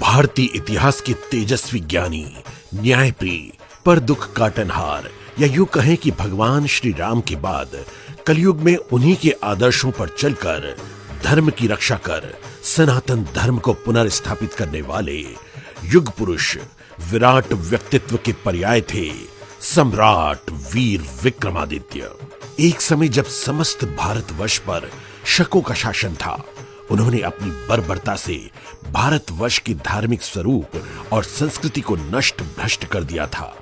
भारतीय इतिहास के तेजस्वी ज्ञानी, न्यायप्रिय, पर दुख काटनहार, या यूं कहें कि भगवान श्री राम के बाद कलयुग में उन्हीं के आदर्शों पर चलकर धर्म की रक्षा कर सनातन धर्म को पुनर्स्थापित करने वाले युग पुरुष, विराट व्यक्तित्व के पर्याय थे सम्राट वीर विक्रमादित्य। एक समय जब समस्त भारतवर्ष पर शकों का शासन था, उन्होंने अपनी बर्बरता से भारतवर्ष के धार्मिक स्वरूप और संस्कृति को नष्ट भ्रष्ट कर दिया था।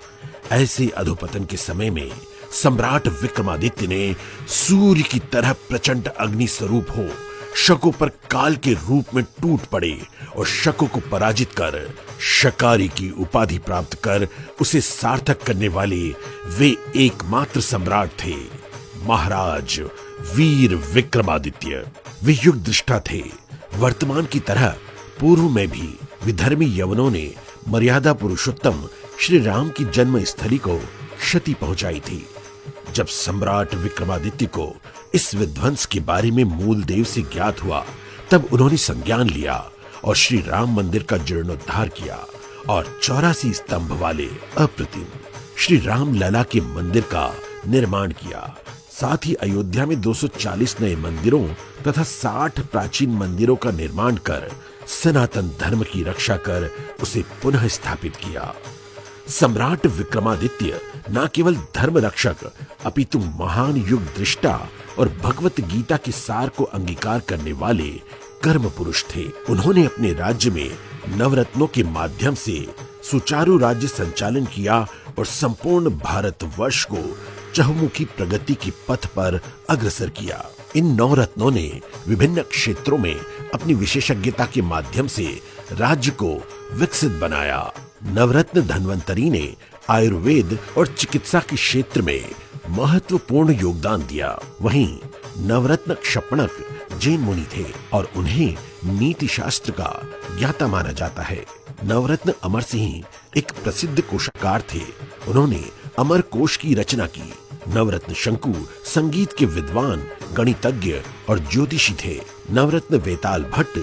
ऐसे अधोपतन के समय में सम्राट विक्रमादित्य ने सूर्य की तरह प्रचंड अग्नि स्वरूप हो शकों पर काल के रूप में टूट पड़े और शकों को पराजित कर शकारी की उपाधि प्राप्त कर उसे सार्थक करने वाले वे एकमात्र सम्राट थे, महाराज वीर विक्रमादित्य। वे युग दृष्टा थे। वर्तमान की तरह पूर्व में भी विधर्मी यवनों ने मर्यादा पुरुषोत्तम श्री राम की जन्म स्थली को क्षति पहुंचाई थी। जब सम्राट विक्रमादित्य को इस विध्वंस के बारे में मूल देव से ज्ञात हुआ, तब उन्होंने संज्ञान लिया और श्री राम मंदिर का जीर्णोद्धार किया और 84 स्तंभ वाले अप्रतिम श्री राम लला के मंदिर का निर्माण किया। साथ ही अयोध्या में 240 नए मंदिरों तथा 60 प्राचीन मंदिरों का निर्माण कर सनातन धर्म की रक्षा कर उसे पुनः स्थापित किया। सम्राट विक्रमादित्य न केवल धर्म रक्षक अपितु महान युग दृष्टा और भगवत गीता के सार को अंगीकार करने वाले कर्म पुरुष थे। उन्होंने अपने राज्य में नवरत्नों के माध्यम से सुचारू राज्य संचालन किया और संपूर्ण भारतवर्ष को चहुमुखी प्रगति की पथ पर अग्रसर किया। इन नवरत्नों ने विभिन्न क्षेत्रों में अपनी विशेषज्ञता के माध्यम से राज्य को विकसित बनाया। नवरत्न धन्वंतरी ने आयुर्वेद और चिकित्सा के क्षेत्र में महत्वपूर्ण योगदान दिया। वहीं नवरत्न क्षपणक जैन मुनि थे और उन्हें नीति शास्त्र का ज्ञाता माना जाता है। नवरत्न अमर सिंह एक प्रसिद्ध कोशकार थे। उन्होंने अमर कोश की रचना की। नवरत्न शंकु संगीत के विद्वान, गणितज्ञ और ज्योतिषी थे। नवरत्न वेताल भट्ट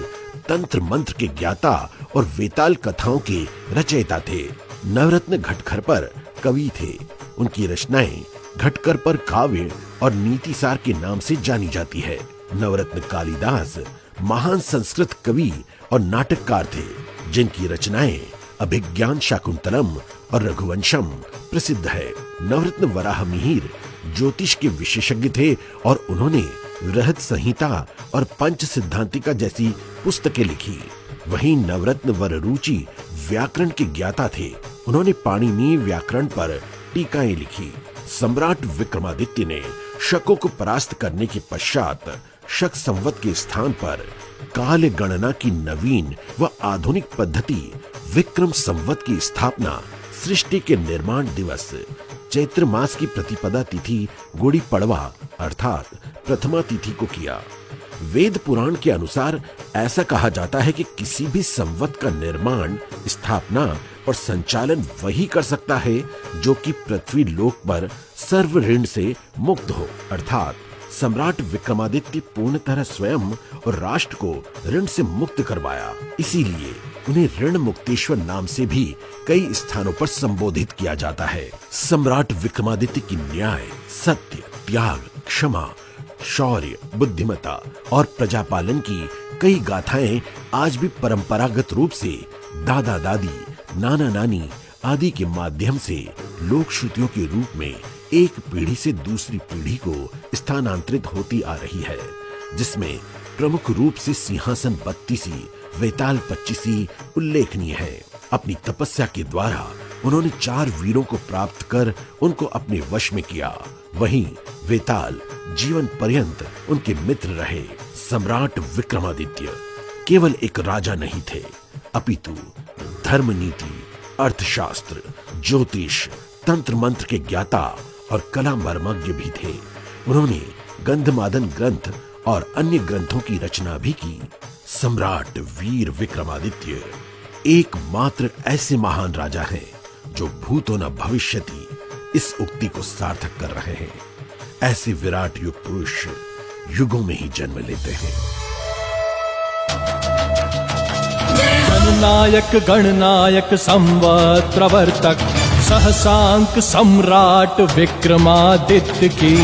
तंत्र मंत्र के ज्ञाता और वेताल कथाओं के रचयिता थे। नवरत्न घटखरपर कवि थे। उनकी रचनाएं घटखरपर काव्य और नीतिसार के नाम से जानी जाती है। नवरत्न कालिदास महान संस्कृत कवि और नाटककार थे, जिनकी रचनाएं अभिज्ञान शाकुंतलम और रघुवंशम प्रसिद्ध है। नवरत्न वराह मिहिर ज्योतिष के विशेषज्ञ थे और उन्होंने बृहद संहिता और पंच सिद्धांतिका जैसी पुस्तकें लिखी। वहीं नवरत्न वररुचि व्याकरण के ज्ञाता थे। उन्होंने पाणिनीय व्याकरण पर टीकाएं लिखी। सम्राट विक्रमादित्य ने शकों को परास्त करने के पश्चात शक संवत के स्थान पर काल गणना की नवीन व आधुनिक पद्धति विक्रम संवत की स्थापना सृष्टि के निर्माण दिवस चैत्र मास की प्रतिपदा तिथि गुड़ी पड़वा अर्थात प्रथमा तिथि को किया। वेद पुराण के अनुसार ऐसा कहा जाता है कि किसी भी संवत का निर्माण, स्थापना और संचालन वही कर सकता है जो कि पृथ्वी लोक पर सर्व ऋण से मुक्त हो। अर्थात सम्राट विक्रमादित्य पूर्ण तरह स्वयं और राष्ट्र को ऋण से मुक्त करवाया। इसीलिए उन्हें ऋण मुक्तेश्वर नाम से भी कई स्थानों पर संबोधित किया जाता है। सम्राट विक्रमादित्य की न्याय, सत्य, त्याग, क्षमा, शौर्य, बुद्धिमता और प्रजापालन की कई गाथाएं आज भी परंपरागत रूप से दादा दादी, नाना नानी आदि के माध्यम से लोक श्रुतियों के रूप में एक पीढ़ी से दूसरी पीढ़ी को स्थानांतरित होती आ रही है, जिसमें प्रमुख रूप से सिंहासन बत्तीसी, वेताल 25 उल्लेखनीय है। अपनी तपस्या के द्वारा उन्होंने 4 वीरों को प्राप्त कर उनको अपने वश में किया। वहीं वेताल जीवन पर्यंत उनके मित्र रहे। सम्राट विक्रमादित्य केवल एक राजा नहीं थे, अपितु धर्म नीति, अर्थशास्त्र, ज्योतिष, तंत्र मंत्र के ज्ञाता और कला मर्मज्ञ भी थे। उन्होंने गंधमादन ग्रंथ और अन्य ग्रंथों की रचना भी की। सम्राट वीर विक्रमादित्य एकमात्र ऐसे महान राजा हैं जो भूतो न भविष्यति इस उक्ति को सार्थक कर रहे हैं। ऐसे विराट युग पुरुष युगों में ही जन्म लेते हैं। जननायक गणनायक संवत प्रवर्तक सहसांक सम्राट विक्रमादित्य की